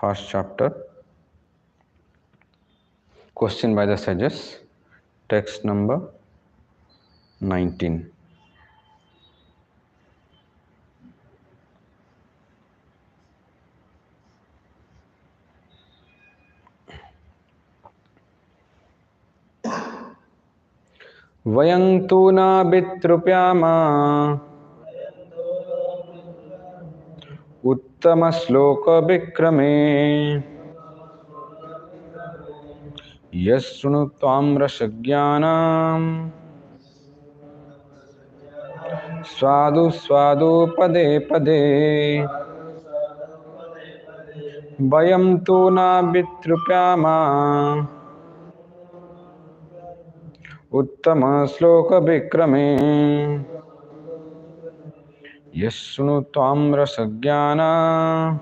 First chapter, question by the sages, text number 19. Vayam tu na bitrupyama uttama sloka vikrame yasunu tvam rasagyanam swadu swadu pade pade. Vayam tu na bitrupyama uttama sloka vikrame yasunu tvam rasagyanam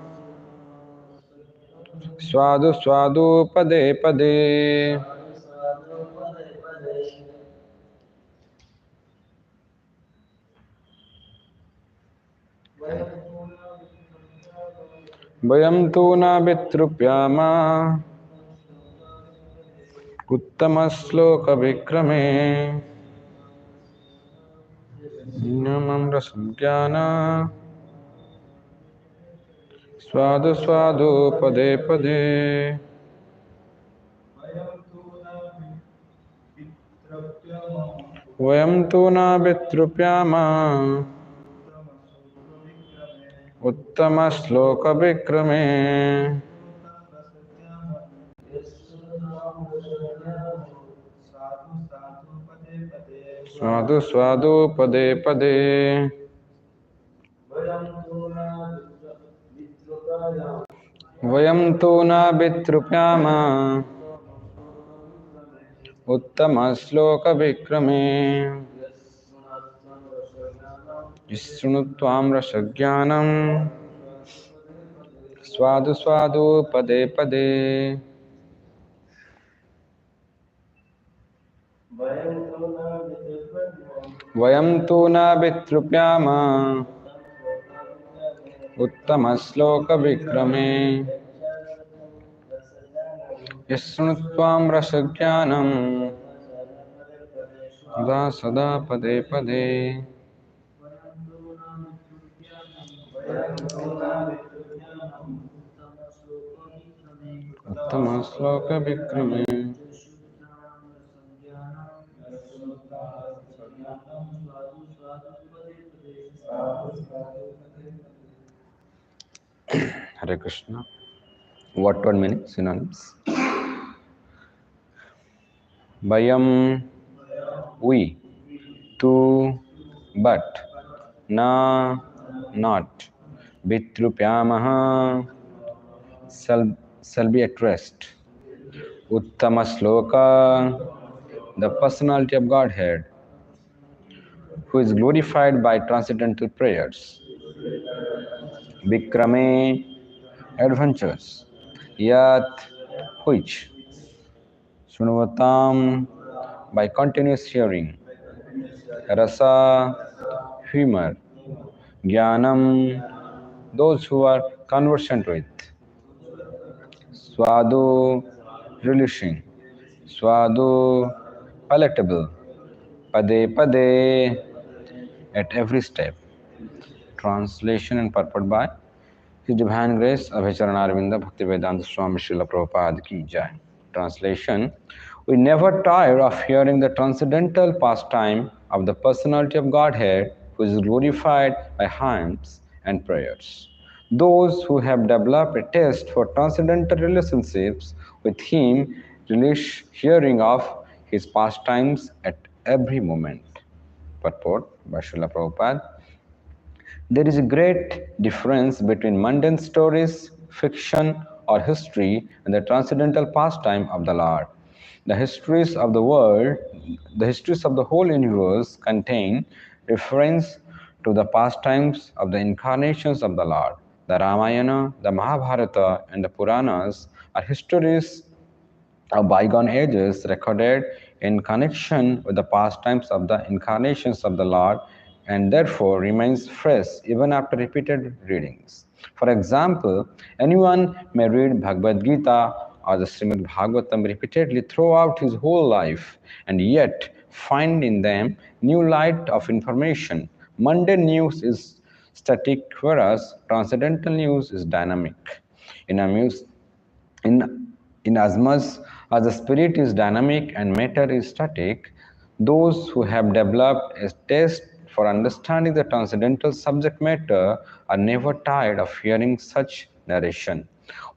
swadu swadu pade pade. Vayam tu na vitrupyama uttama sloka vikrame namam rasamjnana swadu swadu pade pade. Vayam tu na vitrupyama uttama sloka vikrame swadu swadu pade pade. Vayam tu na vitrupyama uttama sloka vikrame yasunu tvam rasagyanam swadu swadu pade pade. Vayam tu na vitrupyama uttama sloka vikrame yasunu tvam rasagyanam sada sada pade pade. Uttama sloka vikrame. Hare Krishna. What word meaning? Synonyms. Vayam, we, tu, but, na, not, vitrupyamaha, shall be at rest. Uttama sloka, the personality of Godhead, who is glorified by transcendental prayers. Vikrame, adventures. Yat, which. Sunuvatam, by continuous hearing. Rasa, humor. Jnanam, those who are conversant with. Swadu, relishing. Swadu, palatable. Pade pade, at every step. Translation and purport by His Divine Grace Abhicharanarvinda Bhaktivedanta Swami Srila Prabhupada Ki Jai. Translation: we never tire of hearing the transcendental pastime of the personality of Godhead, who is glorified by hymns and prayers. Those who have developed a taste for transcendental relationships with Him relish hearing of His pastimes at every moment. Purport by Srila Prabhupada. There is a great difference between mundane stories, fiction, or history and the transcendental pastime of the Lord. The histories of the world, the histories of the whole universe contain reference to the pastimes of the incarnations of the Lord. The Ramayana, the Mahabharata, and the Puranas are histories of bygone ages recorded in connection with the pastimes of the incarnations of the Lord and therefore remains fresh even after repeated readings. For example, anyone may read Bhagavad Gita or the Srimad Bhagavatam repeatedly throughout his whole life and yet find in them new light of information. Mundane news is static, whereas transcendental news is dynamic. In a muse, in, in as much as the spirit is dynamic and matter is static, those who have developed a taste for understanding the transcendental subject matter are never tired of hearing such narration.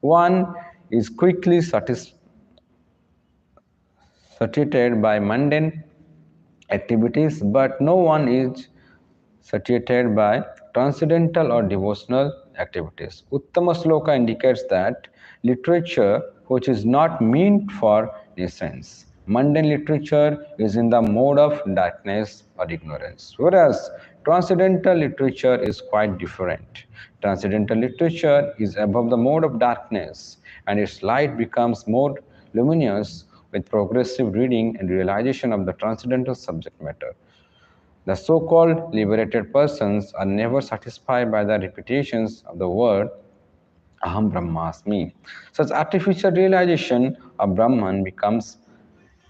One is quickly satiated by mundane activities, but no one is satiated by transcendental or devotional activities. Uttama Sloka indicates that literature which is not meant for nations. Mundane literature is in the mode of darkness or ignorance, whereas transcendental literature is quite different. Transcendental literature is above the mode of darkness, and its light becomes more luminous with progressive reading and realization of the transcendental subject matter. The so-called liberated persons are never satisfied by the repetitions of the word Aham Brahmasmi. Such artificial realization of Brahman becomes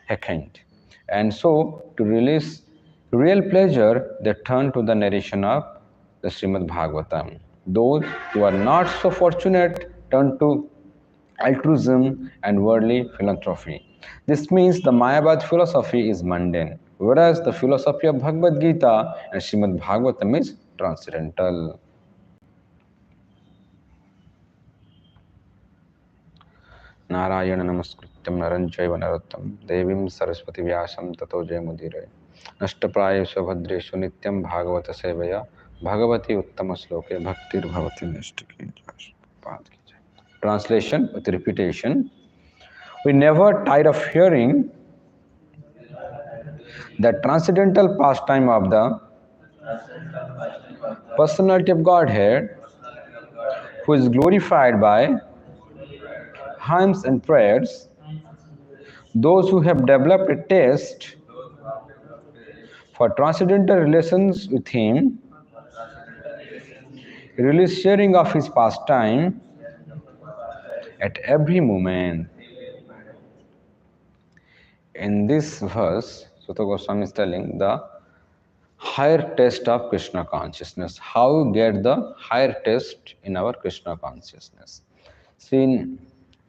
vacant. And so, to release real pleasure, they turn to the narration of the Srimad Bhagavatam. Those who are not so fortunate turn to altruism and worldly philanthropy. This means the Mayavad philosophy is mundane, whereas the philosophy of Bhagavad Gita and Srimad Bhagavatam is transcendental. Narayan नमस्कृत्यं नरं चैव नरोत्तमं देवीं सरस्वती व्यासं ततो जयमुदीरये नष्टप्रायेषु भद्रेषु नित्यं भागवत सेवया भगवती उत्तम श्लोके भक्तिर्भवति नष्टके. Translation with repetition. We never tire of hearing the transcendental pastime of the personality of Godhead, who is glorified by hymns and prayers. Those who have developed a taste for transcendental relations with Him, really sharing of His pastime at every moment. In this verse, Sutta Goswami is telling the higher taste of Krishna consciousness. How we get the higher taste in our Krishna consciousness. See,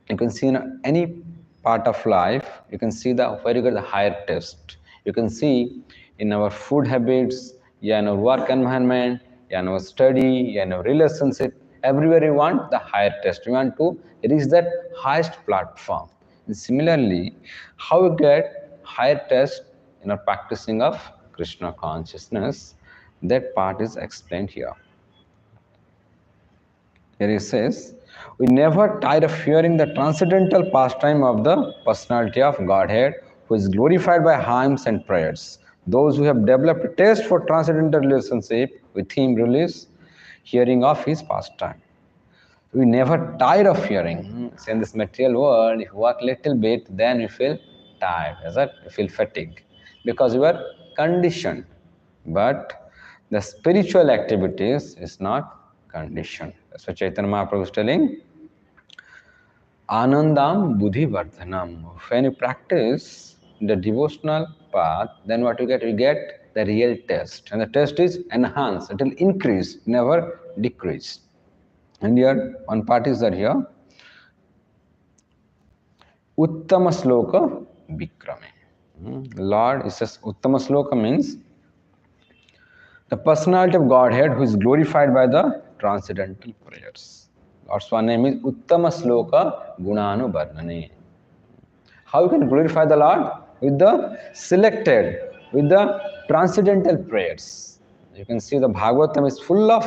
you can see in any part of life, you can see the where you get the higher taste. You can see in our food habits, yeah, in our work environment, yeah, in our study, yeah, in our relationship, everywhere you want the higher taste. You want to reach that highest platform. And similarly, how we get higher taste in our practicing of Krishna consciousness, that part is explained here. Here he says, we never tire of hearing the transcendental pastime of the personality of Godhead, who is glorified by hymns and prayers. Those who have developed a taste for transcendental relationship with Him release hearing of His pastime. We never tire of hearing. See, in this material world, if you work little bit, then you feel tired, is it? You feel fatigue because you are conditioned. But the spiritual activities is not conditioned. That's what Chaitanya Mahaprabhu is telling. Anandam buddhi vardhanam. When you practice the devotional path, then what you get? You get the real taste. And the taste is enhanced. It will increase, never decrease. And here, one part is that here, Uttama Sloka Vikrame. Lord, it says Uttama Sloka means the personality of Godhead who is glorified by the transcendental prayers. Lord's one name is Uttama Sloka Gunanu Varnane. How you can glorify the Lord? With the selected, with the transcendental prayers. You can see the Bhagavatam is full of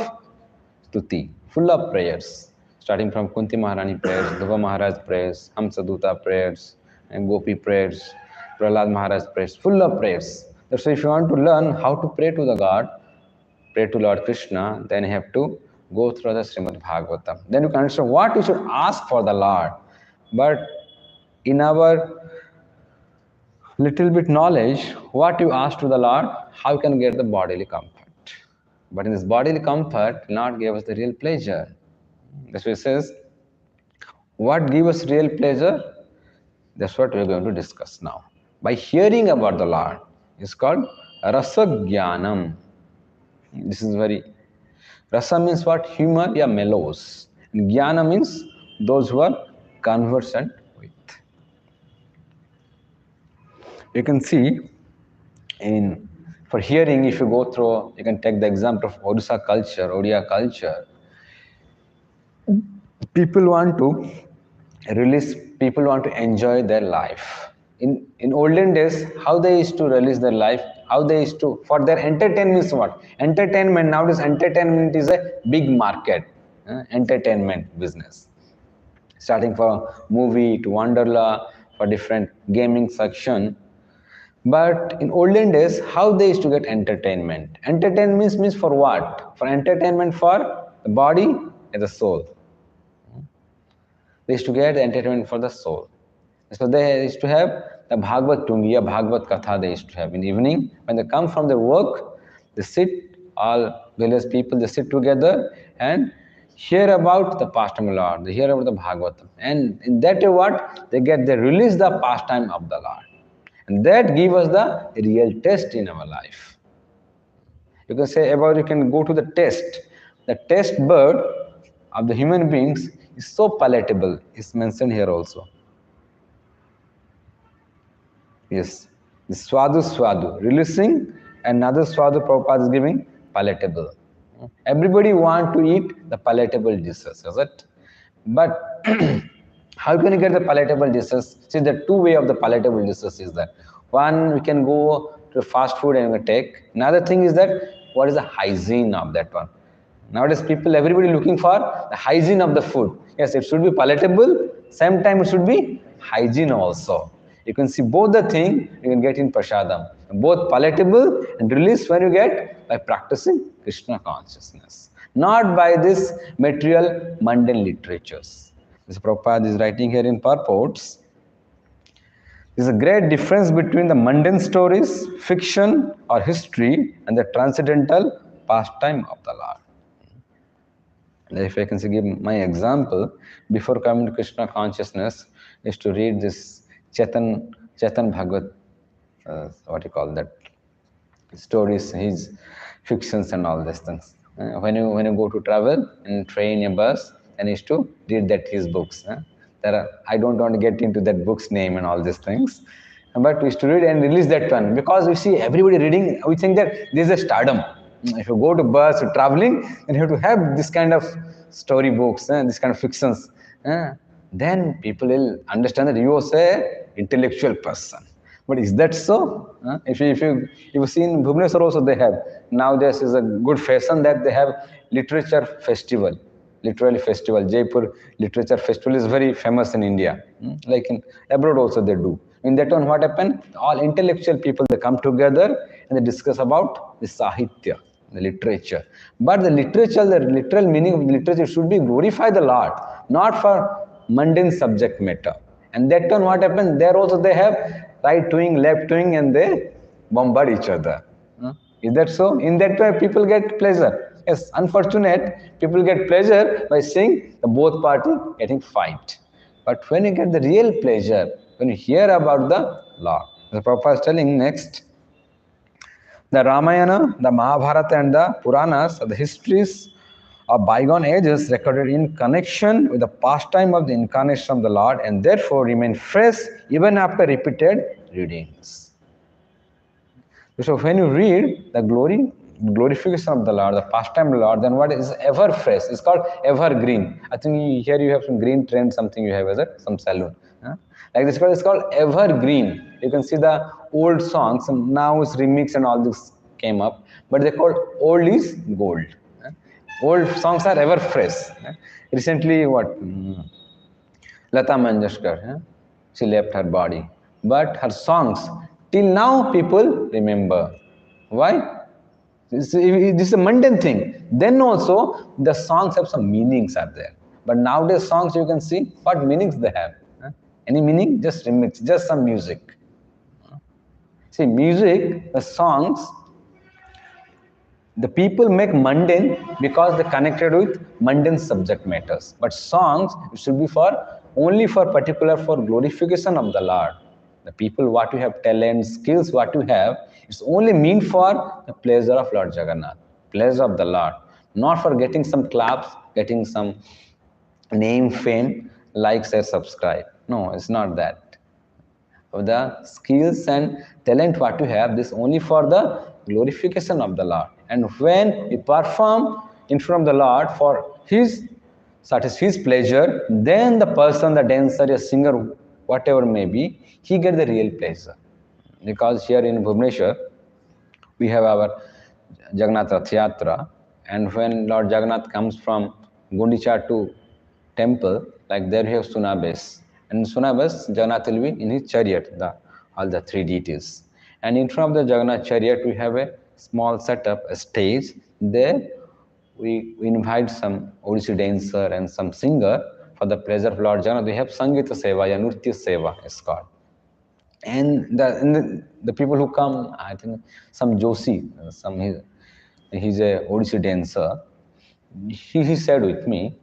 stuti, full of prayers. Starting from Kunti Maharani prayers, Dhruva Maharaj prayers, Hamsaduta prayers, and Gopi prayers, Prahlad Maharaj prayers, full of prayers. That's why if you want to learn how to pray to the God, pray to Lord Krishna, then you have to go through the Srimad Bhagavatam. Then you can understand what you should ask for the Lord. But in our little bit knowledge, what you ask to the Lord, how you can get the bodily comfort. But in this bodily comfort, Lord gave us the real pleasure. That's why it says, what gives us real pleasure? That's what we're going to discuss now. By hearing about the Lord, it's called Rasa Jnanam. This is very. Rasa means what? Humor, yeah, mellows. And Jnana means those who are conversant with. You can see in for hearing, if you go through, you can take the example of Odisha culture, Odia culture. People want to release, people want to enjoy their life. In olden days, how they used to release their life, how they used to, for their entertainment is what? Entertainment, nowadays entertainment is a big market, entertainment business. Starting for movie to Wonderla, for different gaming section. But in olden days, how they used to get entertainment? Entertainment means for what? For entertainment for the body and the soul. They used to get the entertainment for the soul. So they used to have the Bhagavad Tungiya, Bhagavad Katha they used to have in the evening. When they come from their work, they sit, all village people, they sit together and hear about the pastime of the Lord. They hear about the Bhagavatam. And in that way what? They release the pastime of the Lord. And that gives us the real taste in our life. You can say about, you can go to the taste. The taste bud of the human beings is so palatable. It's mentioned here also. Yes, the swadu, releasing, another swadu Prabhupada is giving palatable. Everybody want to eat the palatable dishes, is it? But how can you get the palatable dishes? See, the two way of the palatable dishes is that one, we can go to fast food and we take. Another thing is that what is the hygiene of that one? Nowadays, people, everybody looking for the hygiene of the food. Yes, it should be palatable. Same time, it should be hygiene also. You can see both the thing you can get in prasadam. Both palatable and release when you get by practicing Krishna consciousness. Not by this material mundane literatures. This Prabhupada is writing here in purports. There is a great difference between the mundane stories, fiction or history and the transcendental pastime of the Lord. If I can give my example, before coming to Krishna consciousness, is to read this Chetan Bhagavat, what you call that, stories, his fictions and all these things. When you go to travel in train, a bus, and is to read that his books. I don't want to get into that book's name and all these things, but we used to read and release that one because we see everybody reading. We think that this is a stardom. If you go to bus or traveling, then you have to have this kind of story books, this kind of fictions. Then people will understand that you are a intellectual person. But is that so? If you see in Bhubaneswar also they have. Now this is a good fashion that they have literature festival. Literary festival. Jaipur Literature Festival is very famous in India. Like in abroad also they do. In that one what happened? All intellectual people, they come together and they discuss about the Sahitya, the literature. But the literature, the literal meaning of the literature should be glorify the Lord, not for mundane subject matter. And that one what happened? There also they have right wing, left wing, and they bombard each other. Is that so? In that way, people get pleasure. Yes, unfortunate, people get pleasure by seeing the both party getting fight. But when you get the real pleasure, when you hear about the Lord, the Prabhupada is telling next, the Ramayana, the Mahabharata, and the Puranas are the histories of bygone ages recorded in connection with the pastime of the incarnation of the Lord and therefore remain fresh even after repeated readings. So when you read the glorification of the Lord, the pastime of the Lord, then what is ever fresh? It's called evergreen. I think here you have some green trend, something you have as some salon. Like this, it's called evergreen. You can see the old songs, and now it's remix and all this came up, but they call old is gold. Old songs are ever fresh. Recently, Lata Mangeshkar, she left her body, but her songs till now people remember. Why? This is a mundane thing. Then also the songs have some meanings are there. But nowadays songs you can see what meanings they have. Any meaning? Just remix, just some music. See, music, the songs, The people make mundane because they connected with mundane subject matters. But songs it should be for only for particular for glorification of the Lord. The people what you have talent, skills what you have, it's only meant for the pleasure of Lord Jagannath, pleasure of the Lord, not for getting some claps, getting some name, fame, like, share, subscribe. No, it's not that of the skills and talent what you have, this only for the glorification of the Lord. And when you perform in front of the Lord for his satisfy his pleasure, then the person, the dancer, a singer, whatever may be, he get the real pleasure. Because here in Bhubaneswar, we have our Jagannath Rath Yatra, and when Lord Jagannath comes from Gundicha to temple, like there we have Sunabes. And in Sunabes, Jagannath will be in his chariot, all the three deities. And in front of the Jagannath chariot, we have a small setup, a stage. There we invite some Odissi dancer and some singer for the pleasure of Lord Jagannath. We have Sangita Seva, ya Nritya Seva is called. And the people who come, I think some Joshi, he's a Odissi dancer. He said with me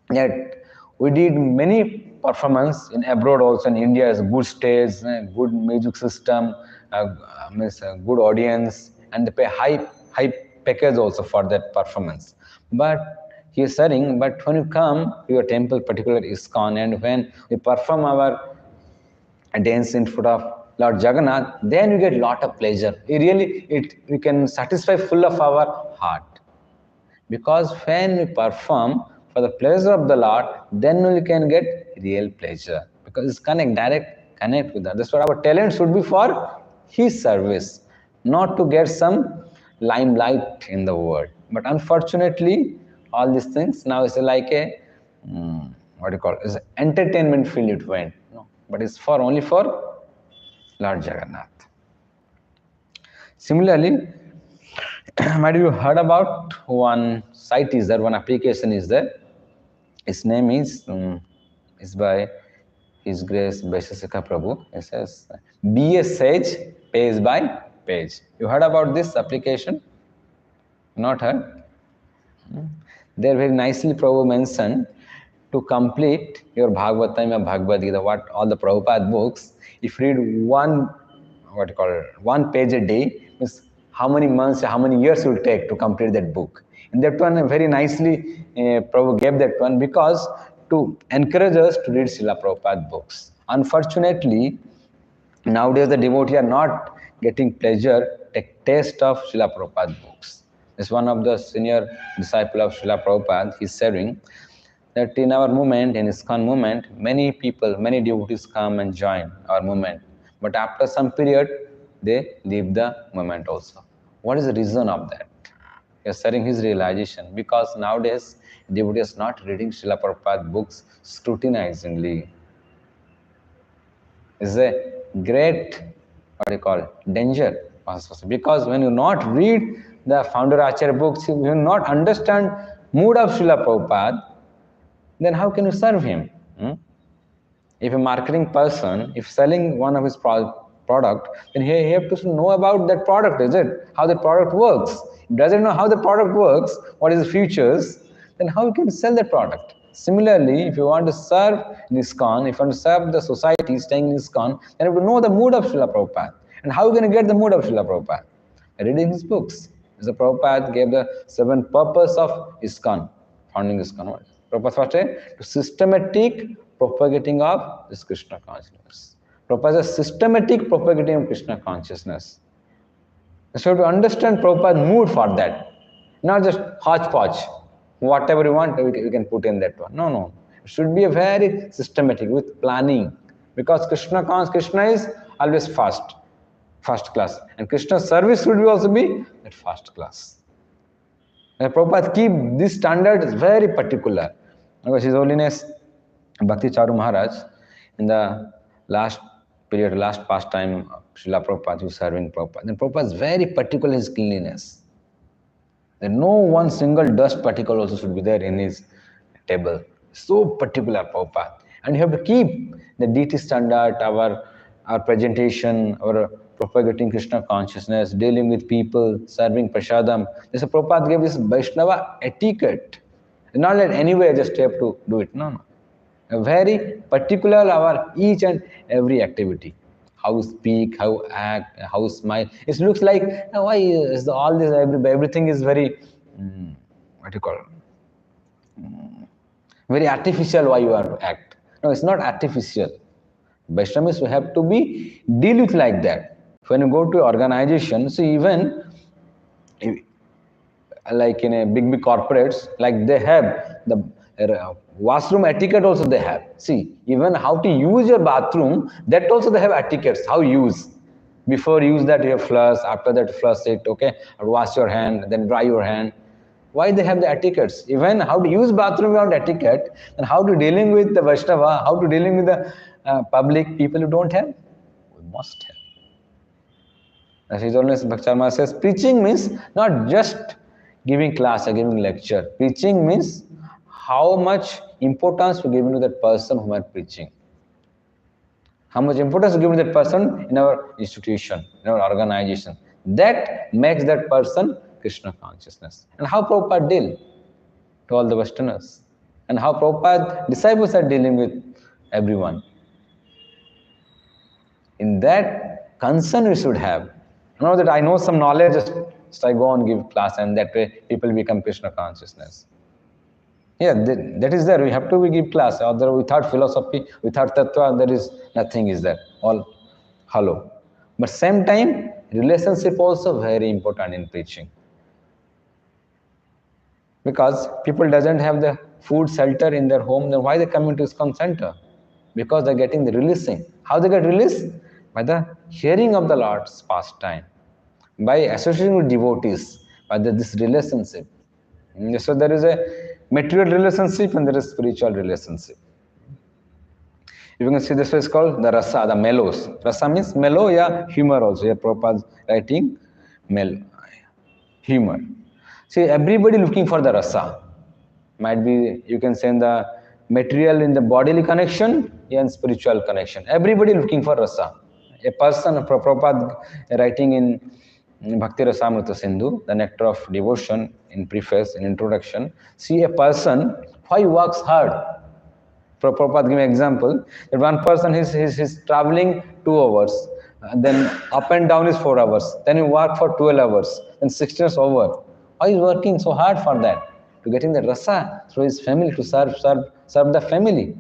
that we did many performance in abroad also in India as a good stage, good music system, means a good audience, and they pay high package also for that performance. But he is saying, but when you come to your temple, particularly ISKCON, and when we perform our dance in front of Lord Jagannath, then we get lot of pleasure. We can satisfy full of our heart. Because when we perform for the pleasure of the Lord, then we can get real pleasure. Because it's direct connect with that. That's what our talent should be for His service, not to get some limelight in the world. But unfortunately, all these things now is like a what do you call it? It's entertainment field it went. No, but it's for only for Lord Jagannath. Similarly, might you heard about one site is there, one application is there. Its name is by His Grace Vaisheshika Prabhu. It says, "Be a sage, page by page." You heard about this application? Not heard? There very nicely Prabhu mentioned to complete your Bhagavatam or Bhagavad Gita, what all the Prabhupada books, if you read one page a day, means how many months, how many years it will take to complete that book. And that one very nicely Prabhu gave that one because to encourage us to read Srila Prabhupada books. Unfortunately, nowadays the devotee are not getting pleasure, taste of Srila Prabhupada books. This one of the senior disciple of Srila Prabhupada, he is saying that in our movement, in ISKCON movement, many people, many devotees come and join our movement. But after some period, they leave the movement also. What is the reason of that? He is sharing his realization because nowadays devotees are not reading Srila Prabhupada books scrutinizingly. Is a great, danger. Because when you not read the founder Acharya books, you will not understand mood of Srila Prabhupada, then how can you serve him? If a marketing person, if selling one of his product, then he have to know about that product, is it? How the product works. If he doesn't know how the product works, what is the features, then how you can sell that product? Similarly, if you want to serve in ISKCON, if you want to serve the society staying in ISKCON, then you have to know the mood of Srila Prabhupada. And how are you going to get the mood of Srila Prabhupada? Reading his books. Mr. Prabhupada gave the 7 purpose of ISKCON, founding ISKCON. Purpose was to systematic propagating of this Krishna consciousness. Prabhupada is systematic propagating of Krishna consciousness. So to understand Prabhupada's mood for that, not just hodgepodge, whatever you want, we can put in that one. No, no. It should be a very systematic with planning. Because Krishna is always first class. And Krishna's service should also be at first class. And Prabhupada keep this standard is very particular. Because His Holiness Bhakti Charu Maharaj, in the last pastime, Srila Prabhupada was serving Prabhupada. And Prabhupada is very particular in his cleanliness. There no one single dust particle also should be there in his table. So particular Prabhupada. And you have to keep the deity standard, our presentation, our propagating Krishna consciousness, dealing with people, serving prasadam. This Prabhupada gave this Vaishnava etiquette. Not that anywhere just have to do it. No, no. A very particular our each and every activity. How speak, how act, how smile. It looks like why is all this everything is very what do you call it? Very artificial. Why you are to act? No, it's not artificial. Vaishnavis have to be deal with like that. When you go to organization, so even like in a big corporates, like they have the washroom etiquette also they have. See, even how to use your bathroom, that also they have etiquettes, how use. Before use that you have flush, after that flush it, okay, wash your hand, then dry your hand. Why they have the etiquettes? Even how to use bathroom without etiquette, and how to dealing with the Vaishnava, how to dealing with the public people who don't have? We must have. As he always Bhakti says, preaching means not just giving class or giving lecture. Preaching means how much importance we give to that person whom are preaching. How much importance we give to that person in our institution, in our organization. That makes that person Krishna consciousness. And how Prabhupada deal to all the Westerners. And how Prabhupada disciples are dealing with everyone. In that concern we should have. Not that I know some knowledge, just I go and give class and that way people become Krishna consciousness. Yeah, that is there. We have to give class. Other without philosophy, without tattva, there is nothing is there. All hollow. But same time, relationship also very important in preaching. Because people doesn't have the food, shelter in their home, then why they come into ISKCON center? Because they're getting the releasing. How they get released? By the hearing of the Lord's pastime, by associating with devotees, by this relationship. So there is a material relationship and there is spiritual relationship. You can see this is called the rasa, the mellows. Rasa means mellow, yeah, humor also. Here Prabhupada writing mellow, humor. See, everybody looking for the rasa. Might be, you can say in the material, in the bodily connection, and spiritual connection. Everybody looking for rasa. A person, Prabhupada writing in Bhakti Rasamrita Sindhu, the nectar of devotion, in preface, in introduction, see a person, why he works hard. Prabhupada give an example, that one person is traveling 2 hours, then up and down is 4 hours, then he work for 12 hours, then 16 is over. Why is working so hard for that? To getting the rasa through his family, to serve the family.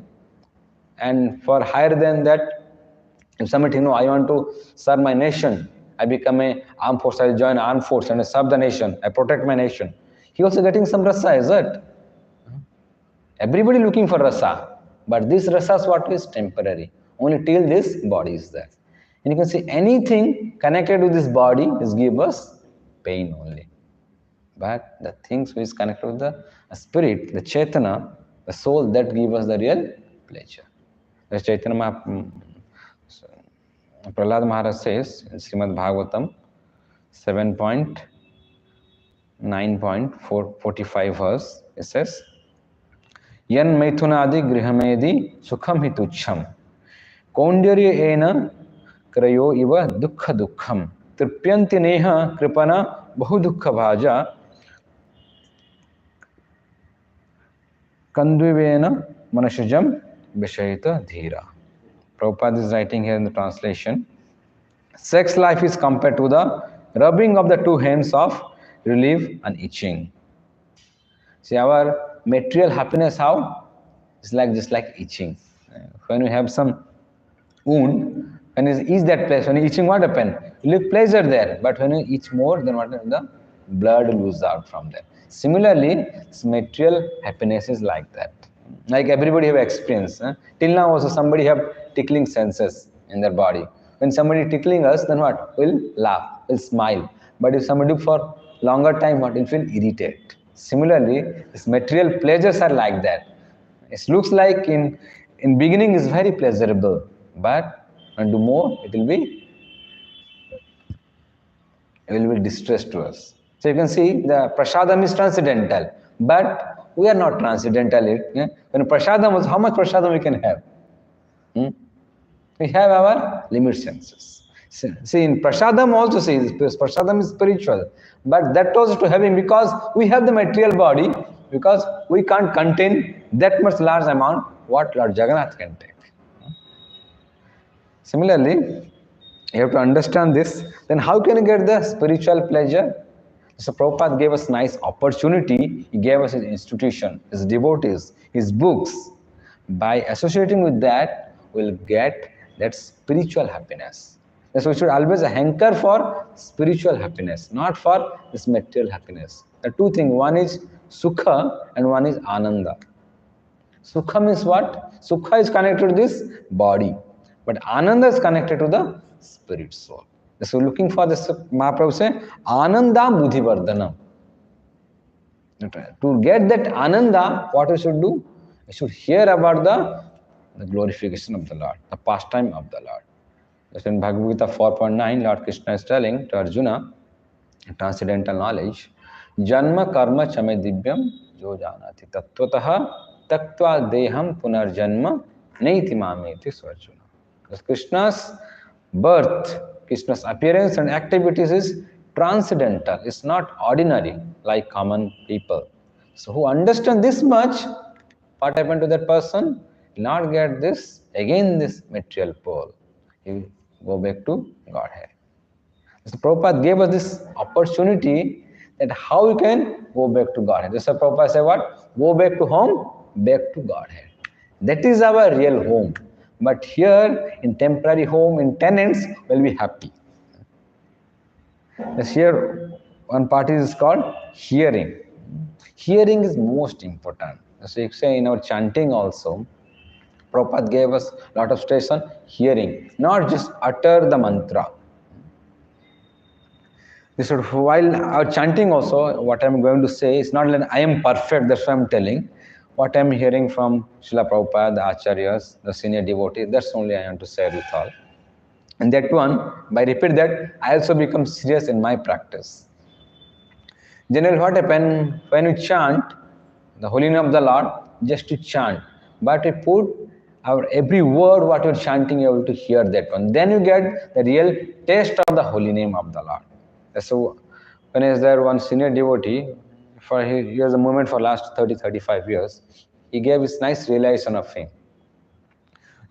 And for higher than that, if somebody, I want to serve my nation, I become a armed force, I join armed force and I serve the nation, I protect my nation. He also getting some rasa, is it? Everybody looking for rasa, but this rasa is what is temporary. Only till this body is there. And you can see anything connected with this body is give us pain only. But the things which is connected with the spirit, the Chaitana, the soul, that give us the real pleasure. The Chaitanya Prahlad Maharaj says in Srimad Bhagavatam 7.9.45 verse, it says, Yan Maithunadi Grihamedi Sukham Hitucham Kaundyarya Ena Krayo Iva Dukha Dukham Tripyanti Neha Kripana Bahu Dukha Bhaja Kandvivena Manashajam Vishayita Dhira. Prabhupada is writing here in the translation, sex life is compared to the rubbing of the 2 hands of relief and itching. See, our material happiness, how? It's like just like itching. When you have some wound, when you itch that place, when you itching, what happens? You look pleasure there, but when you itch more, then what happens? The blood loses out from there. Similarly, material happiness is like that. Like everybody have experience. Till now also somebody have tickling senses in their body. When somebody tickling us, then what? We'll laugh, we'll smile. But if somebody do for longer time, what? We'll feel irritated. Similarly, this material pleasures are like that. It looks like in beginning is very pleasurable, but when do more, it will be distress to us. So you can see the prasadam is transcendental, but we are not transcendental. When prasadam was, how much prasadam we can have? We have our limit senses. See, in prasadam also, see, prasadam is spiritual, but that was to having, because we have the material body, because we can't contain that much large amount what Lord Jagannath can take. Similarly, you have to understand this. Then how can you get the spiritual pleasure? So Prabhupada gave us nice opportunity. He gave us his institution, his devotees, his books. By associating with that, we'll get that spiritual happiness. So we should always hanker for spiritual happiness, not for this material happiness. The two things, one is sukha and one is ananda. Sukha means what? Sukha is connected to this body, but Ananda is connected to the spirit soul. So looking for this, Mahaprabhu say, Ananda Buddhivardhanam. To get that Ananda, what we should do? We should hear about the glorification of the Lord, the pastime of the Lord. That's in Bhagavad Gita 4.9, Lord Krishna is telling to Arjuna, transcendental knowledge, Janma karma chame divyam jo janati tattvataha tattva deham punarjanma naiti mameti swarjuna. Because Krishna's birth, Krishna's appearance and activities is transcendental. It's not ordinary like common people. So who understand this much, what happened to that person? He will not get this, again this material pole. He will go back to Godhead. So Prabhupada gave us this opportunity that how we can go back to Godhead. Just like Prabhupada said what? Go back to home, back to Godhead. That is our real home. But here, in temporary home, in tenants, we'll be happy. Yes, here, one part is called hearing. Hearing is most important. So you say in our chanting also, Prabhupada gave us a lot of stress on hearing, not just utter the mantra. This is while our chanting also, what I'm going to say is not that I am perfect, that's what I'm telling. What I'm hearing from Srila Prabhupada, the Acharyas, the senior devotee, that's only I want to share with all. And that one, by repeat that, I also become serious in my practice. Generally, what happens when we chant the holy name of the Lord, just to chant, but we put our every word what you're chanting, you're able to hear that one. Then you get the real taste of the holy name of the Lord. So, when is there one senior devotee, for he has a movement for last 30-35 years, he gave his nice realization of him.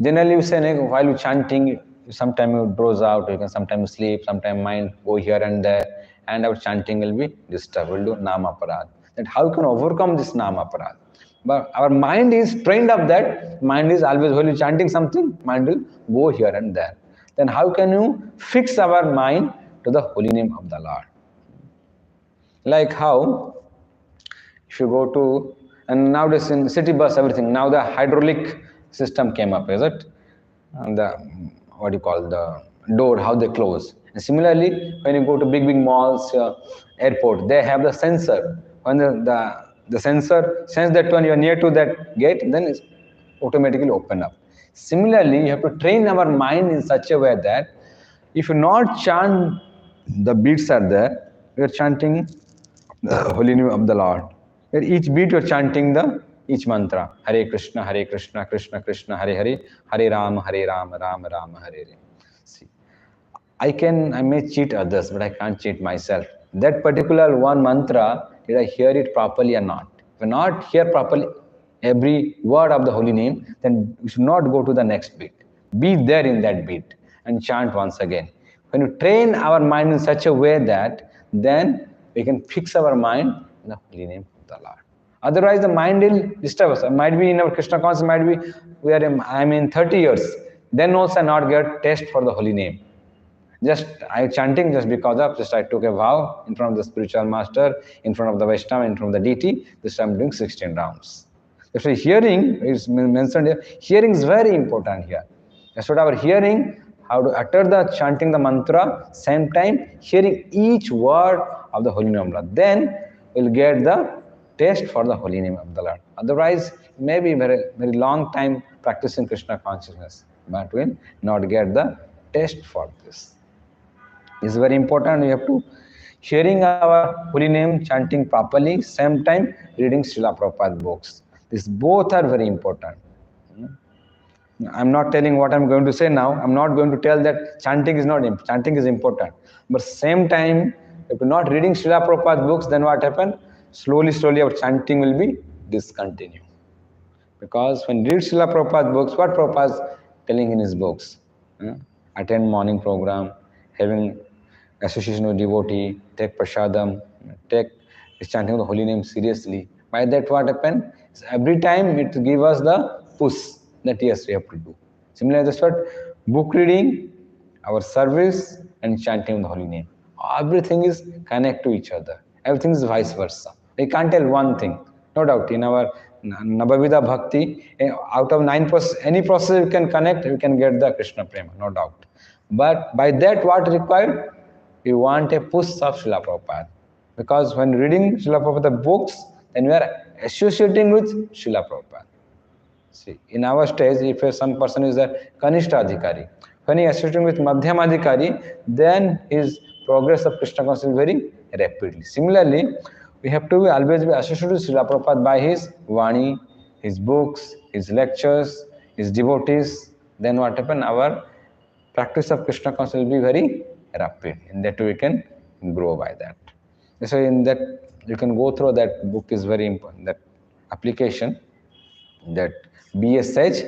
Generally, we say while you chanting, sometimes you doze out, you can sometimes sleep, sometimes mind go here and there, and our chanting will be disturbed. We'll do namaparad. That how can overcome this namaparad? But our mind is trained up that mind is always while you chanting something, mind will go here and there. Then how can you fix our mind to the holy name of the Lord? Like how, if you go to, and nowadays in city bus, everything, now the hydraulic system came up, is it? And the, what do you call, the door, how they close. And similarly, when you go to big malls, airport, they have the sensor. When the sensor sense that when you are near to that gate, then it's automatically open up. Similarly, you have to train our mind in such a way that if you not chant, the beats are there, we are chanting the holy name of the Lord. At each beat you are chanting each mantra. Hare Krishna, Krishna Krishna, Hare Hare, Hare Rama, Rama Rama, Hare Hare. See, I may cheat others, but I can't cheat myself. That particular one mantra, did I hear it properly or not? If I not hear properly every word of the holy name, then we should not go to the next beat. Be there in that beat and chant once again. When you train our mind in such a way that then we can fix our mind in the holy name of the Lord. Otherwise, the mind will disturb us. It might be in our Krishna consciousness, might be I'm in 30 years. Then also not get taste for the holy name. Just I chanting just because of just I took a vow in front of the spiritual master, in front of the Vaishnava, in front of the deity. This I'm doing 16 rounds. Actually, hearing is mentioned here. Hearing is very important here. That's what our hearing, how to utter the chanting the mantra, same time hearing each word of the holy name of Lord. Then we'll get the taste for the holy name of the Lord. Otherwise, maybe very long time practicing Krishna consciousness, but we'll not get the taste for this. It's very important. We have to hearing our holy name, chanting properly, same time reading Srila Prabhupada books. These both are very important. I'm not telling what I'm going to say now. I'm not going to tell that chanting is not chanting is important. But same time, if you're not reading Srila Prabhupada's books, then what happen? Slowly our chanting will be discontinued. Because when you read Srila Prabhupada's books, what Prabhupada is telling in his books? Huh? Attend morning program, having association with devotee, take prasadam, take chanting of the holy name seriously. By that what happened? Every time it gives us the push that yes, we have to do. Similarly, that's what book reading, our service, and chanting of the holy name. Everything is connect to each other. Everything is vice versa. We can't tell one thing. No doubt, in our Navavida Bhakti, out of 9 process, any process we can connect, we can get the Krishna Prema, no doubt. But by that, what required? We want a push of Srila Prabhupada. Because when reading Srila Prabhupada books, then we are associating with Srila Prabhupada. See, in our stage, if some person is a Kanishta Adhikari, when he is associating with Madhyam Adhikari, then his progress of Krishna consciousness very rapidly. Similarly, we have to always be associated with Srila Prabhupada by his Vani, his books, his lectures, his devotees. Then what happen? Our practice of Krishna consciousness will be very rapid. In that we can grow by that. So in that you can go through that book is very important. That application, that be a sage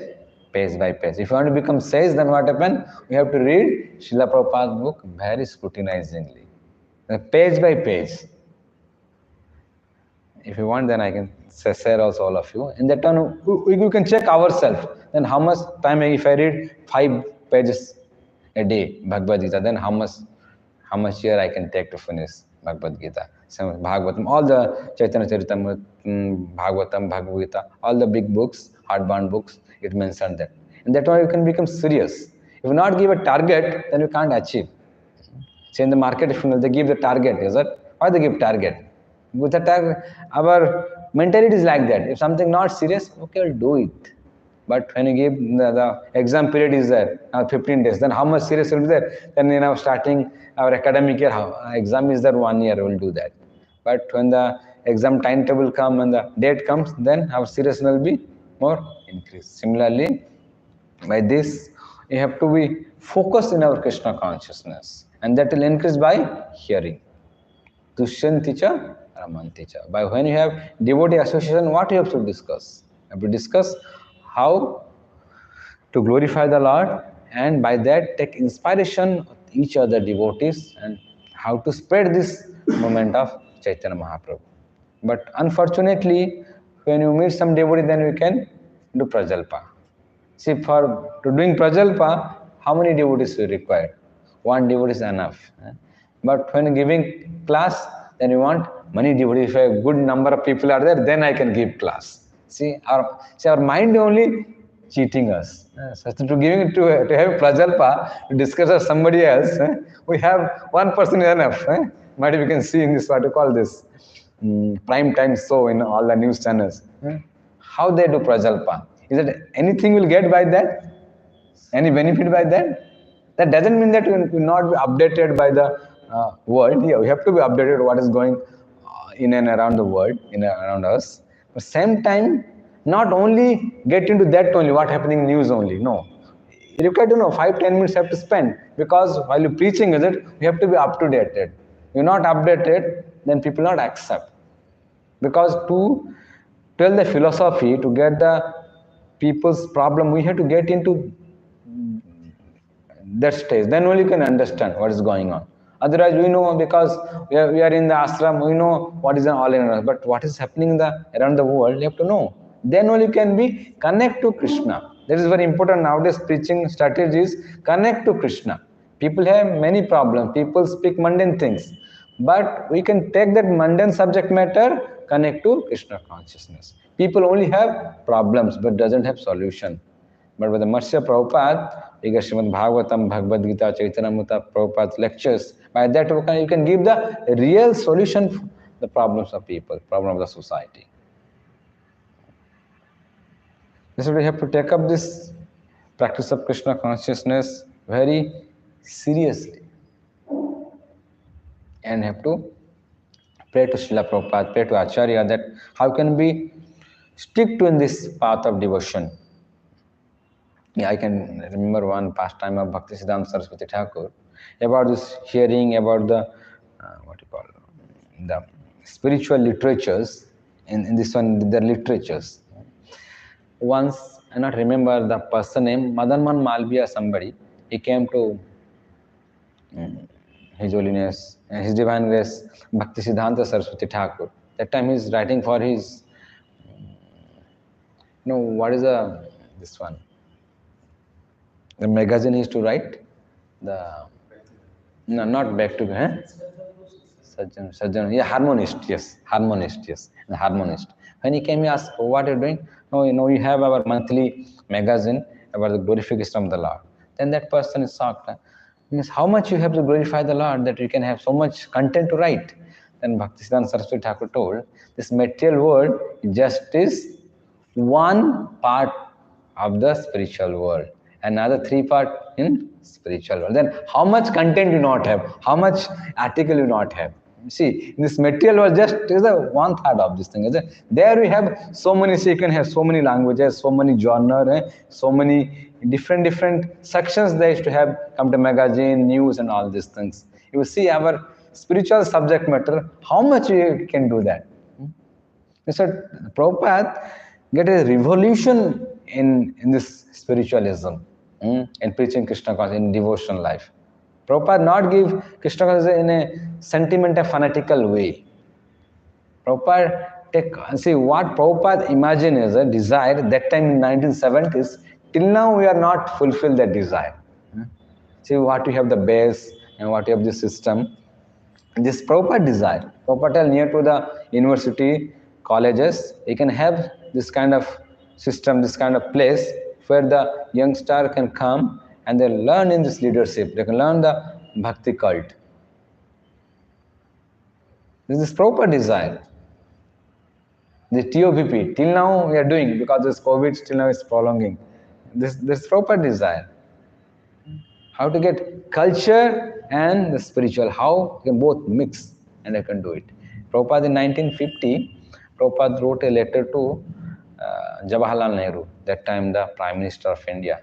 page by page. If you want to become sage, then what happen? We have to read Srila Prabhupada's book very scrutinizingly, page by page. If you want, then I can share also all of you. In that time, we can check ourselves. Then how much time, if I read 5 pages a day, Bhagavad Gita, then how much year I can take to finish Bhagavad Gita. So Bhagavatam, all the Chaitanya Charitamrita, Bhagavatam, Bhagavad Gita, all the big books, hardbound books, it mentioned that. And that way you can become serious. If you not give a target, then you can't achieve. Say in the market, if they give the target, is it? Why they give target? With the target, our mentality is like that. If something not serious, okay, I'll do it. But when you give the exam period is there, 15 days, then how much serious will be there? Then starting our academic year, exam is there 1 year, we'll do that. But when the exam timetable come and the date comes, then our seriousness will be more increased. Similarly, by this, you have to be focused in our Krishna consciousness, and that will increase by hearing. Tushyanticha, Ramanticha. By when you have devotee association, what you have to discuss? You have to discuss how to glorify the Lord, and by that take inspiration of each other devotees and how to spread this movement of Chaitanya Mahaprabhu. But unfortunately, when you meet some devotee, then you can do prajalpa. See, for to doing prajalpa, how many devotees you require? One devotee is enough. But when giving class, then you want many devotees. If a good number of people are there, then I can give class. See, our mind only cheating us. So to giving to have prajalpa, to discuss with somebody else, we have one person is enough. Maybe we can see in this, what you call this, prime time show in all the news channels. How they do prajalpa? Is it anything will get by that? Any benefit by that? That doesn't mean that we will not be updated by the world. Yeah, we have to be updated what is going in and around the world, in and around us. But same time, not only get into that only, what happening in news only. No. You require to know 5-10 minutes have to spend, because while you're preaching, is it, you have to be up to date. You're not updated, then people not accept. Because to tell the philosophy, to get the people's problem, we have to get into that stage. Then only you can understand what is going on. Otherwise, we know, because we are in the ashram, we know what is all in us. But what is happening in around the world, you have to know. Then only you can be connect to Krishna. That is very important nowadays. Preaching strategies connect to Krishna. People have many problems. People speak mundane things, but we can take that mundane subject matter, connect to Krishna consciousness. People only have problems, but doesn't have solution. But with the mercy of Prabhupada, you get Srimad Bhagavatam, Bhagavad Gita, Chaitanamrita, Prabhupada's lectures. By that you can give the real solution to the problems of people, problem of the society. This is why we have to take up this practice of Krishna consciousness very seriously. And have to pray to Srila Prabhupada, pray to Acharya that how can we stick to in this path of devotion. Yeah, I can remember one pastime of Bhaktisiddhanta Saraswati Thakur about this hearing about the what you call the spiritual literatures. In this one, the literatures. Once, I not remember the person name, Madanman Malviya somebody. He came to His Holiness, His Divine Grace, Bhaktisiddhanta Saraswati Thakur. That time he's writing for his, what is this one? The magazine he used to write? The, no, not back to, Sajjan, yeah, harmonist, yes, the harmonist. When he came, he asked, oh, what are you doing? No, we have our monthly magazine about the glorification of the Lord. Then that person is shocked. Means how much you have to glorify the Lord that you can have so much content to write. Then Bhaktisiddhanta Saraswati Thakur told, this material world just is one part of the spiritual world, another three part in spiritual world. Then how much content you not have, how much article you not have. See, this material world just is a one third of this thing. There we have so many, so you can have so many languages, so many genre, so many different sections they used to have, come to magazine, news and all these things. You see our spiritual subject matter, how much you can do that. Mr. Prabhupada get a revolution in this spiritualism, in preaching Krishna consciousness, in devotion life. Prabhupada not give Krishna consciousness in a sentimental, fanatical way. Prabhupada see what Prabhupada imagine is a desire that time in 1970s. Till now we are not fulfilled that desire. See what we have the base and what we have the system. This Prabhupada desire. Prabhupada near to the university, colleges, you can have this kind of system, this kind of place where the youngster can come and they learn in this leadership. They can learn the bhakti cult. This is Prabhupada desire. The TOPP, till now we are doing because this COVID still now is prolonging. This Prabhupada desire. How to get culture and the spiritual, how you can both mix and I can do it. Prabhupada in 1950, Prabhupada wrote a letter to Jawaharlal Nehru, that time the Prime Minister of India.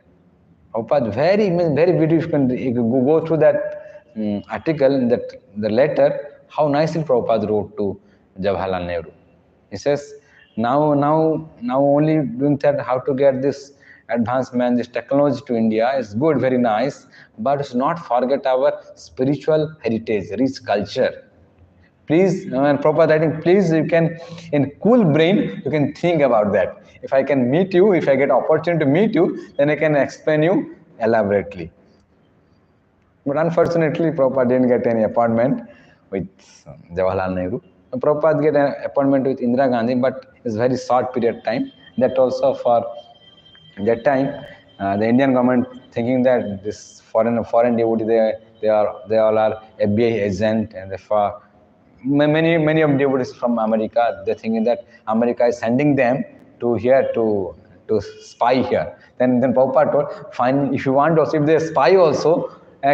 Prabhupada very beautiful, you can go through that article, the letter, how nicely Prabhupada wrote to Jawaharlal Nehru. He says, now only doing that, how to get this advancement, this technology to India is good, very nice, but let's not forget our spiritual heritage, rich culture. Please, and Prabhupada, I think, please, you can, in cool brain, you can think about that. If I can meet you, if I get opportunity to meet you, then I can explain you elaborately. But unfortunately, Prabhupada didn't get any appointment with Jawaharlal Nehru. Prabhupada get an appointment with Indira Gandhi, but it's very short period time. That also for that time, the Indian government thinking that this foreign devotee, they all are FBI agent, and therefore many of devotees from America, they're thinking that America is sending them to here to spy here. Then Prabhupada told, fine, if you want also, if they spy also,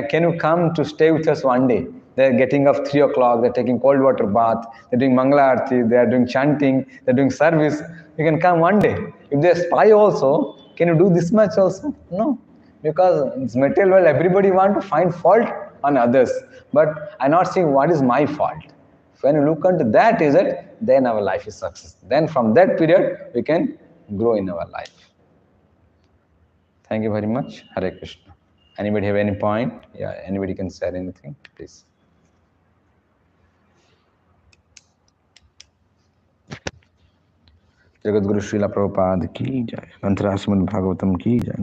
can you come to stay with us one day? They're getting up 3 o'clock, they're taking cold water bath, they're doing Mangala Arti, they're doing chanting, they're doing service. You can come one day. If they spy also, can you do this much also? No. Because it's material world, everybody want to find fault on others. But I'm not saying what is my fault. When you look into that, is it, then our life is success. Then from that period, we can grow in our life. Thank you very much. Hare Krishna. Anybody have any point? Yeah, anybody can share anything, please. Jagat Guru Srila Prabhupada की जय। ग्रंथराज श्रीमद् भागवतम की जय।